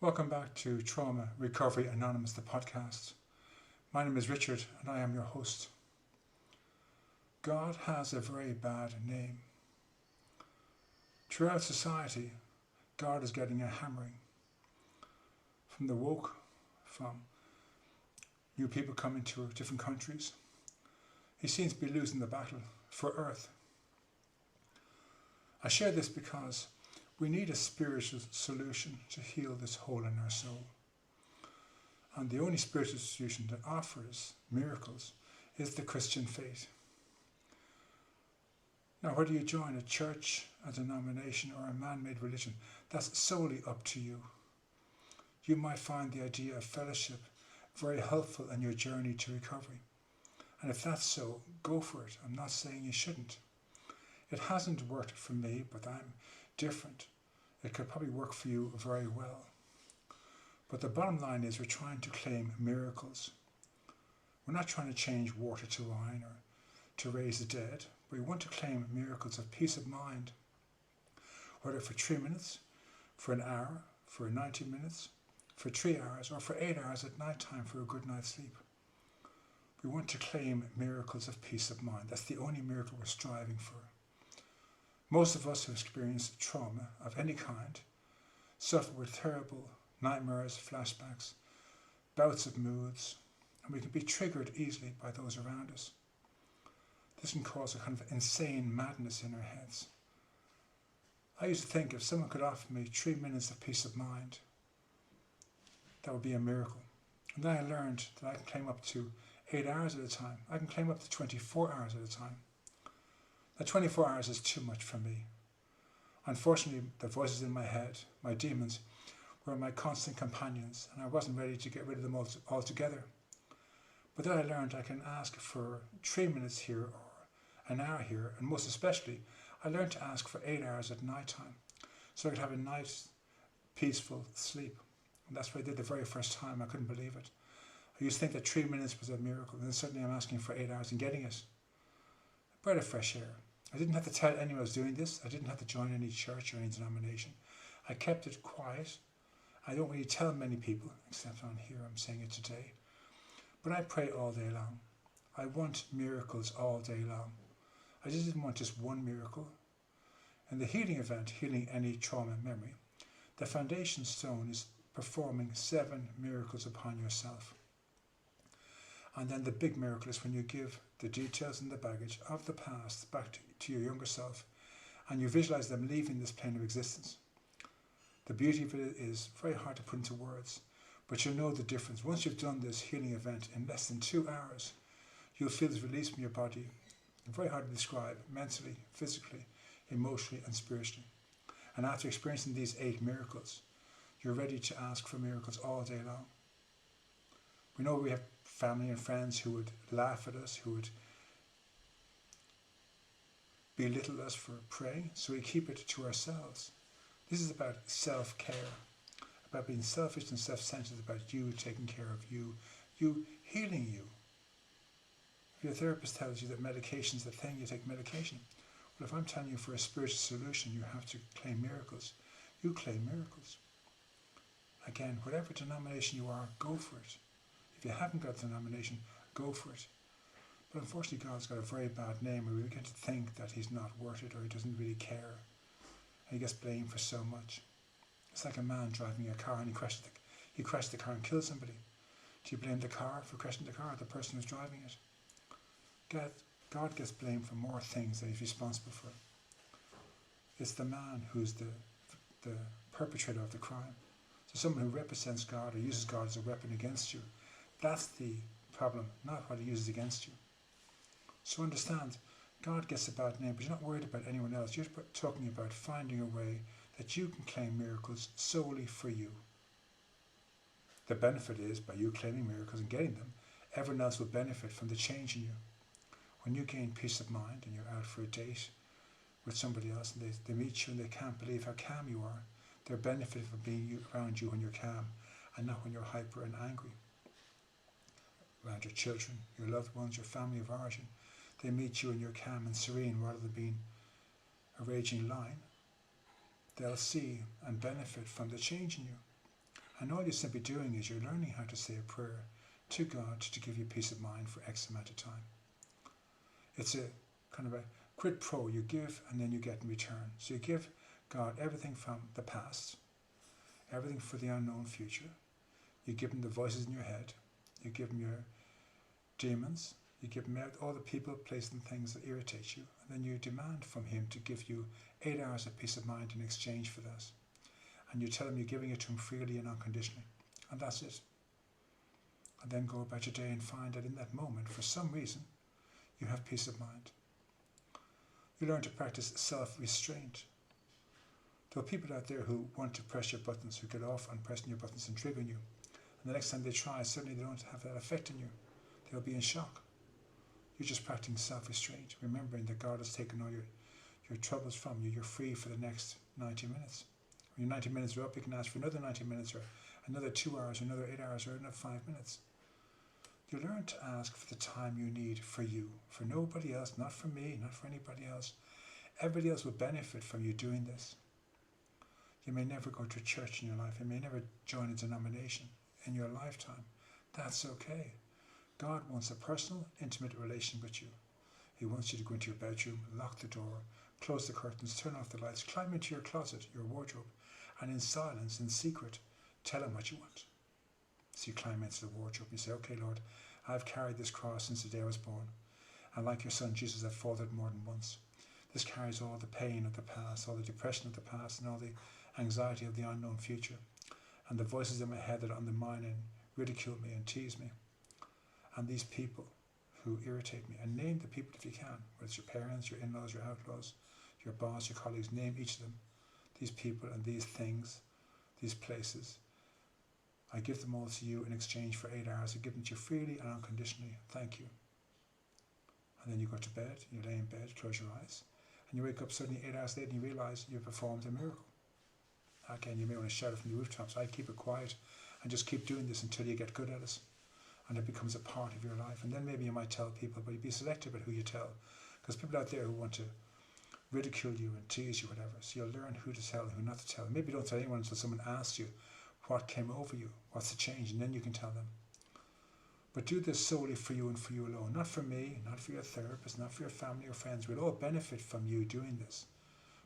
Welcome back to Trauma Recovery Anonymous, the podcast. My name is Richard and I am your host. God has a very bad name. Throughout society, God is getting a hammering. From the woke, from new people coming to different countries. He seems to be losing the battle for Earth. I share this because we need a spiritual solution to heal this hole in our soul. And the only spiritual solution that offers miracles is the Christian faith. Now, whether you join a church, a denomination, or a man-made religion, that's solely up to you. You might find the idea of fellowship very helpful in your journey to recovery. And if that's so, go for it. I'm not saying you shouldn't. It hasn't worked for me, but I'm different. It could probably work for you very well. But the bottom line is we're trying to claim miracles. We're not trying to change water to wine or to raise the dead. We want to claim miracles of peace of mind, whether for 3 minutes, for an hour, for 90 minutes, for 3 hours, or for 8 hours at night time for a good night's sleep. We want to claim miracles of peace of mind. That's the only miracle we're striving for. Most of us who experience trauma of any kind suffer with terrible nightmares, flashbacks, bouts of moods, and we can be triggered easily by those around us. This can cause a kind of insane madness in our heads. I used to think if someone could offer me 3 minutes of peace of mind, that would be a miracle. And then I learned that I can claim up to 8 hours at a time. I can claim up to 24 hours at a time. Now 24 hours is too much for me. Unfortunately, the voices in my head, my demons, were my constant companions, and I wasn't ready to get rid of them altogether. But then I learned I can ask for 3 minutes here or an hour here, and most especially, I learned to ask for 8 hours at night time, so I could have a nice, peaceful sleep. And that's what I did the very first time. I couldn't believe it. I used to think that 3 minutes was a miracle, and then suddenly I'm asking for 8 hours and getting it. A breath of fresh air. I didn't have to tell anyone I was doing this. I didn't have to join any church or any denomination. I kept it quiet. I don't really tell many people, except on here, I'm saying it today. But I pray all day long. I want miracles all day long. I just didn't want just one miracle. In the healing event, healing any trauma memory, the foundation stone is performing 7 miracles upon yourself. And then the big miracle is when you give the details and the baggage of the past back to your younger self, and you visualize them leaving this plane of existence. The beauty of it is very hard to put into words, but you'll know the difference. Once you've done this healing event in less than 2 hours, you'll feel this release from your body. Very hard to describe, mentally, physically, emotionally, and spiritually. And after experiencing these 8 miracles, you're ready to ask for miracles all day long. We know we have family and friends who would laugh at us, who would belittle us for praying, so we keep it to ourselves. This is about self-care, about being selfish and self-centered, about you taking care of you, you healing you. If your therapist tells you that medication is the thing, you take medication. Well, if I'm telling you for a spiritual solution, you have to claim miracles, you claim miracles. Again, whatever denomination you are, go for it. If you haven't got a denomination, go for it. But unfortunately, God's got a very bad name, and we begin to think that he's not worth it, or he doesn't really care. And he gets blamed for so much. It's like a man driving a car and he crashed the car and killed somebody. Do you blame the car for crashing the car, or the person who's driving it? God gets blamed for more things that he's responsible for. It's the man who's the perpetrator of the crime. So someone who represents God or uses God as a weapon against you, that's the problem, not what he uses against you. So understand, God gets a bad name, but you're not worried about anyone else. You're talking about finding a way that you can claim miracles solely for you. The benefit is, by you claiming miracles and getting them, everyone else will benefit from the change in you. When you gain peace of mind and you're out for a date with somebody else and they meet you and they can't believe how calm you are, they're benefiting from being around you when you're calm and not when you're hyper and angry. Around your children, your loved ones, your family of origin, they meet you and you're calm and serene rather than being a raging lion. They'll see and benefit from the change in you. And all you're simply doing is you're learning how to say a prayer to God to give you peace of mind for X amount of time. It's a kind of a quid pro. You give and then you get in return. So you give God everything from the past, everything for the unknown future. You give him the voices in your head. You give him your demons. You give him all the people, places and things that irritate you. And then you demand from him to give you 8 hours of peace of mind in exchange for that. And you tell him you're giving it to him freely and unconditionally. And that's it. And then go about your day and find that in that moment, for some reason, you have peace of mind. You learn to practice self-restraint. There are people out there who want to press your buttons, who get off on pressing your buttons and triggering you. And the next time they try, suddenly they don't have that effect on you. They'll be in shock. You're just practicing self-restraint, remembering that God has taken all your troubles from you. You're free for the next 90 minutes. When your 90 minutes are up, you can ask for another 90 minutes or another 2 hours, or another 8 hours, or another 5 minutes. You learn to ask for the time you need for you, for nobody else, not for me, not for anybody else. Everybody else will benefit from you doing this. You may never go to church in your life. You may never join a denomination in your lifetime. That's okay. God wants a personal, intimate relation with you. He wants you to go into your bedroom, lock the door, close the curtains, turn off the lights, climb into your closet, your wardrobe, and in silence, in secret, tell him what you want. So you climb into the wardrobe and you say, okay, Lord, I've carried this cross since the day I was born. And like your son Jesus, I've faltered more than once. This carries all the pain of the past, all the depression of the past, and all the anxiety of the unknown future. And the voices in my head that undermine and ridicule me and tease me. And these people who irritate me. And name the people if you can, whether it's your parents, your in-laws, your outlaws, your boss, your colleagues, name each of them. These people and these things, these places. I give them all to you in exchange for 8 hours. I give them to you freely and unconditionally. Thank you. And then you go to bed, you lay in bed, close your eyes, and you wake up suddenly 8 hours later and you realize you performed a miracle. Again, you may want to shout it from the rooftops. I keep it quiet and just keep doing this until you get good at it. And it becomes a part of your life. And then maybe you might tell people, but you be selective about who you tell. Because people out there who want to ridicule you and tease you, whatever. So you'll learn who to tell and who not to tell. Maybe don't tell anyone until someone asks you what came over you, what's the change, and then you can tell them. But do this solely for you and for you alone. Not for me, not for your therapist, not for your family or friends. We'll all benefit from you doing this.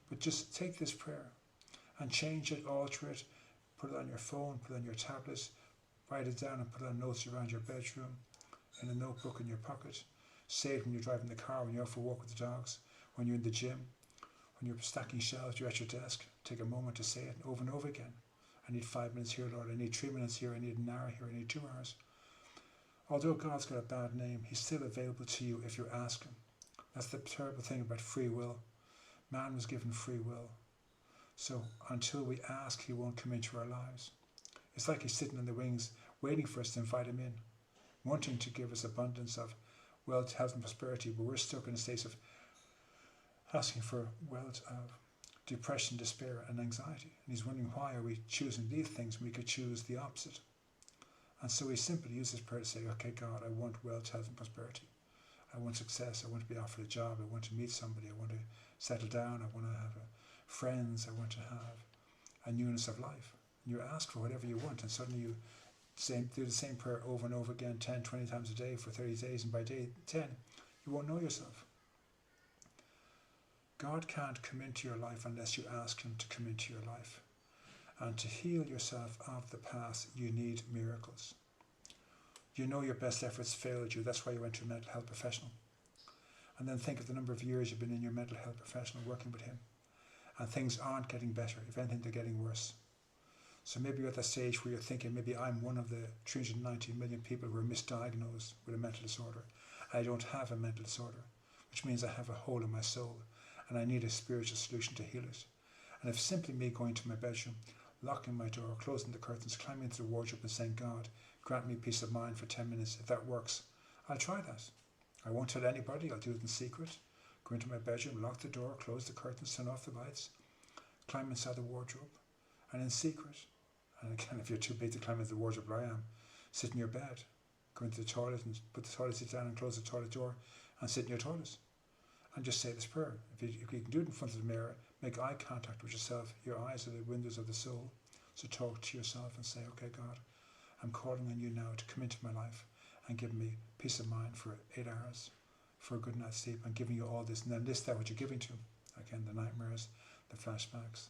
But just take this prayer and change it, alter it, put it on your phone, put it on your tablet, write it down and put it on notes around your bedroom, in a notebook in your pocket. Say it when you're driving the car, when you're out for a walk with the dogs, when you're in the gym, when you're stacking shelves, you're at your desk. Take a moment to say it over and over again. I need 5 minutes here, Lord. I need 3 minutes here. I need an hour here. I need 2 hours. Although God's got a bad name, he's still available to you if you ask him. That's the terrible thing about free will. Man was given free will. So until we ask, he won't come into our lives. It's like he's sitting in the wings, waiting for us to invite him in, wanting to give us abundance of wealth, health and prosperity, but we're stuck in a state of asking for wealth of depression, despair and anxiety. And he's wondering, why are we choosing these things when we could choose the opposite? And so we simply use this prayer to say, okay, God, I want wealth, health and prosperity. I want success. I want to be offered a job. I want to meet somebody. I want to settle down. I want to have friends. I want to have a newness of life. And you ask for whatever you want, and suddenly you do the same prayer over and over again, 10, 20 times a day for 30 days, and by day 10, you won't know yourself. God can't come into your life unless you ask him to come into your life. And to heal yourself of the past, you need miracles. You know your best efforts failed you. That's why you went to a mental health professional. And then think of the number of years you've been in your mental health professional working with him. And things aren't getting better. If anything, they're getting worse. So maybe you're at that stage where you're thinking, maybe I'm one of the 390 million people who are misdiagnosed with a mental disorder. I don't have a mental disorder, which means I have a hole in my soul and I need a spiritual solution to heal it. And if simply me going to my bedroom, locking my door, closing the curtains, climbing into the wardrobe and saying, God, grant me peace of mind for 10 minutes. If that works, I'll try that. I won't tell anybody. I'll do it in secret. Go into my bedroom, lock the door, close the curtains, turn off the lights, climb inside the wardrobe, and in secret. And again, if you're too big to climb into the wardrobe like I am, sit in your bed, go into the toilet and put the toilet seat down and close the toilet door and sit in your toilet. And just say this prayer. If you can do it in front of the mirror, make eye contact with yourself. Your eyes are the windows of the soul. So talk to yourself and say, okay, God, I'm calling on you now to come into my life and give me peace of mind for 8 hours, for a good night's sleep. I'm giving you all this, and then list out what you're giving to. Again, the nightmares, the flashbacks,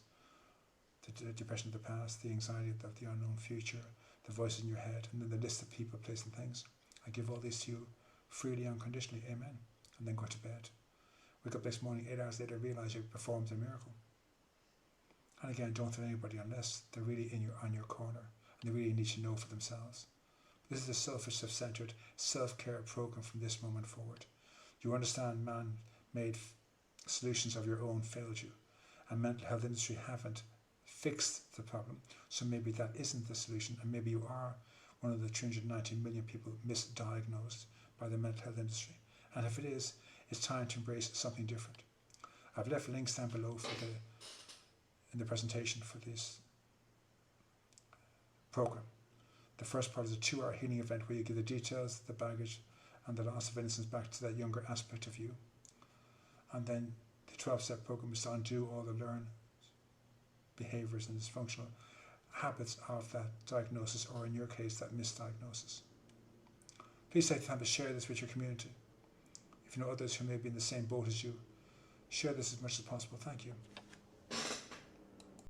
the depression of the past, the anxiety of the unknown future, the voice in your head, and then the list of people, places, and things. I give all this to you freely, unconditionally, amen. And then go to bed. Wake up next morning, 8 hours later, realize you performed a miracle. And again, don't tell anybody unless they're really on your corner and they really need to know for themselves. This is a selfish, self-centered, self-care program from this moment forward. You understand man-made solutions of your own failed you, and mental health industry haven't fixed the problem, so maybe that isn't the solution, and maybe you are one of the 390 million people misdiagnosed by the mental health industry. And if it is, it's time to embrace something different. I've left links down below in the presentation for this program. The first part is a 2-hour healing event where you give the details, the baggage, and the loss of innocence back to that younger aspect of you. And then the 12-step program is to undo all the learned behaviours and dysfunctional habits of that diagnosis, or in your case, that misdiagnosis. Please take the time to share this with your community. If you know others who may be in the same boat as you, share this as much as possible. Thank you.